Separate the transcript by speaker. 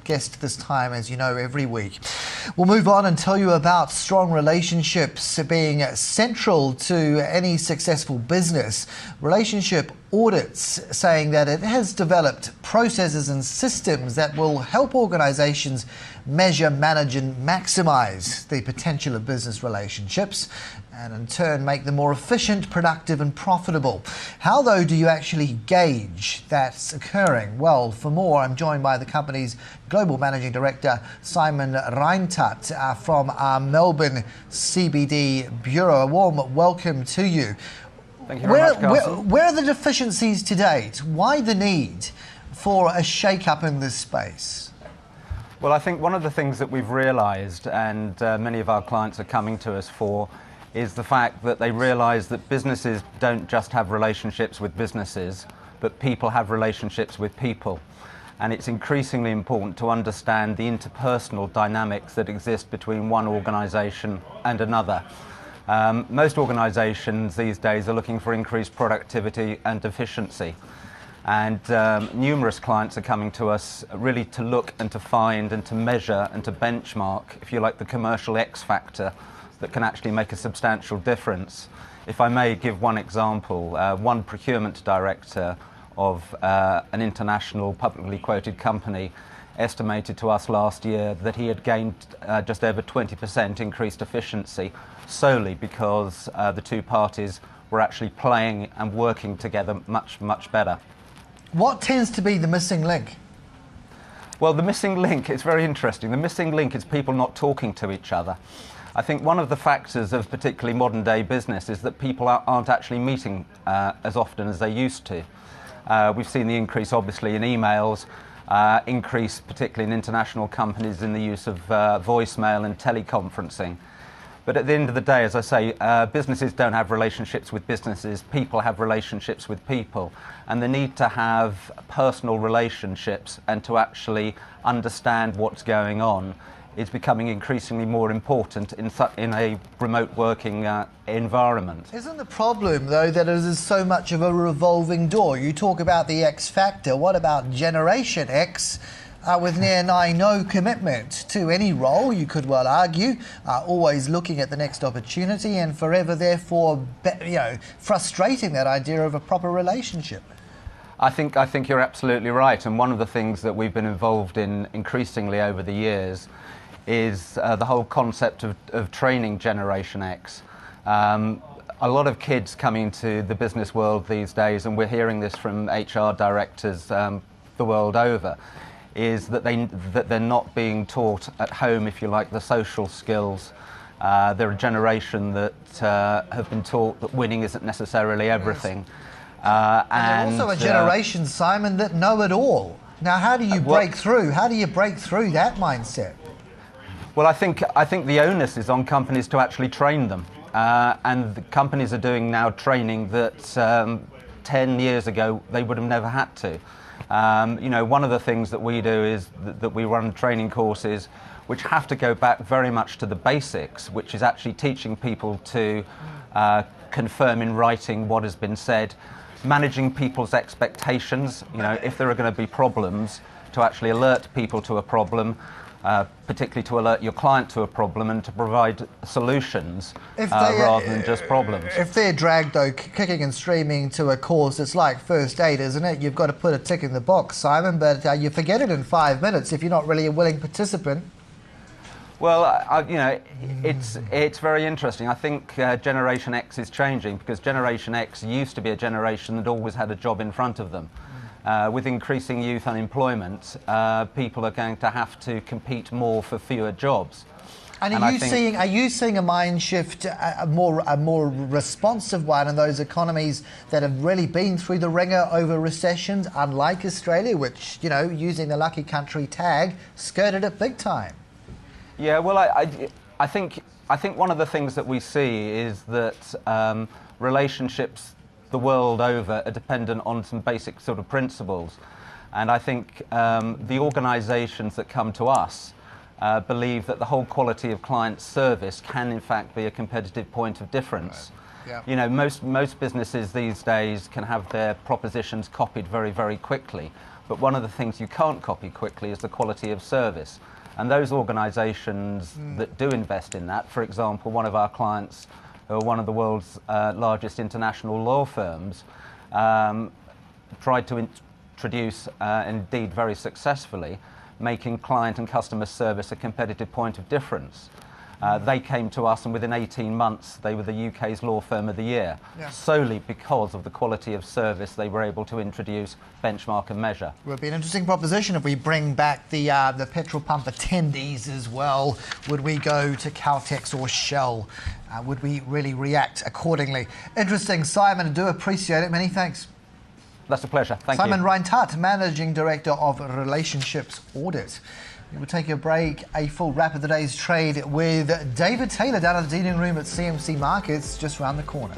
Speaker 1: guest this time, as you know, every week. We'll move on and tell you about strong relationships being central to any successful business. Relationship Audits saying that it has developed processes and systems that will help organisations measure, manage and maximise the potential of business relationships and in turn make them more efficient, productive and profitable. How though do you actually gauge that's occurring? Well, for more, I'm joined by the company's Global Managing Director, Simon Rhind-Tutt from our Melbourne CBD Bureau. A warm welcome to you.
Speaker 2: Thank you very much, Carson.
Speaker 1: Where are the deficiencies to date? Why the need for a shake-up in this space?
Speaker 2: Well, I think one of the things that we've realised, and many of our clients are coming to us for, is the fact that they realise that businesses don't just have relationships with businesses, but people have relationships with people. And it's increasingly important to understand the interpersonal dynamics that exist between one organisation and another. Most organisations these days are looking for increased productivity and efficiency. And numerous clients are coming to us really to look and to find and to measure and to benchmark, if you like, the commercial X factor that can actually make a substantial difference. If I may give one example, one procurement director of an international publicly quoted company estimated to us last year that he had gained just over 20% increased efficiency solely because the two parties were actually playing and working together much, much better.
Speaker 1: What tends to be the missing link?
Speaker 2: Well, the missing link is very interesting. The missing link is people not talking to each other. I think one of the factors of particularly modern day business is that people aren't actually meeting as often as they used to. We've seen the increase obviously in emails, increase particularly in international companies in the use of voicemail and teleconferencing. But at the end of the day, as I say, businesses don't have relationships with businesses, people have relationships with people. And the need to have personal relationships and to actually understand what's going on is becoming increasingly more important in a remote working environment.
Speaker 1: Isn't the problem, though, that it is so much of a revolving door? You talk about the X factor. What about Generation X? With near no commitment to any role, you could well argue, always looking at the next opportunity and forever, therefore, frustrating that idea of a proper relationship.
Speaker 2: I think you're absolutely right, and one of the things that we've been involved in increasingly over the years is the whole concept of training Generation X. A lot of kids coming into the business world these days, and we're hearing this from HR directors the world over, is that they're not being taught at home, if you like, the social skills. They're a generation that have been taught that winning isn't necessarily everything.
Speaker 1: Yes. And also a generation, Simon, that know it all. Now, how do you break through? How do you break through that mindset?
Speaker 2: Well, I think the onus is on companies to actually train them. And the companies are doing now training that 10 years ago they would have never had to. One of the things that we do is that we run training courses which have to go back very much to the basics, which is actually teaching people to confirm in writing what has been said, managing people's expectations, if there are going to be problems, to actually alert people to a problem, particularly to alert your client to a problem and to provide solutions rather than just problems.
Speaker 1: If they're dragged, though, kicking and streaming to a course, it's like first aid, isn't it? You've got to put a tick in the box, Simon, but you forget it in 5 minutes if you're not really a willing participant.
Speaker 2: Well, it's very interesting. I think Generation X is changing because Generation X used to be a generation that always had a job in front of them. With increasing youth unemployment, people are going to have to compete more for fewer jobs.
Speaker 1: And are you seeing a mind shift, a more responsive one in those economies that have really been through the ringer over recessions, unlike Australia, which, using the lucky country tag, skirted it big time?
Speaker 2: Yeah, well, I think one of the things that we see is that relationships the world over are dependent on some basic sort of principles. And I think the organisations that come to us believe that the whole quality of client service can in fact be a competitive point of difference. Right. Yeah. Most businesses these days can have their propositions copied very, very quickly. but one of the things you can't copy quickly is the quality of service. And those organisations that do invest in that, for example, one of our clients, who are one of the world's largest international law firms, tried to introduce, indeed very successfully, making client and customer service a competitive point of difference. They came to us, and within 18 months they were the UK's Law Firm of the Year, solely because of the quality of service they were able to introduce, benchmark and measure.
Speaker 1: It would be an interesting proposition if we bring back the petrol pump attendees as well. Would we go to Caltex or Shell? Would we really react accordingly? Interesting, Simon. I do appreciate it. Many thanks.
Speaker 2: That's a pleasure. Thank you.
Speaker 1: Simon Rhind-Tutt, Managing Director of Relationships Audits. We will take a break, a full wrap of the day's trade with David Taylor down at the dealing room at CMC Markets just round the corner.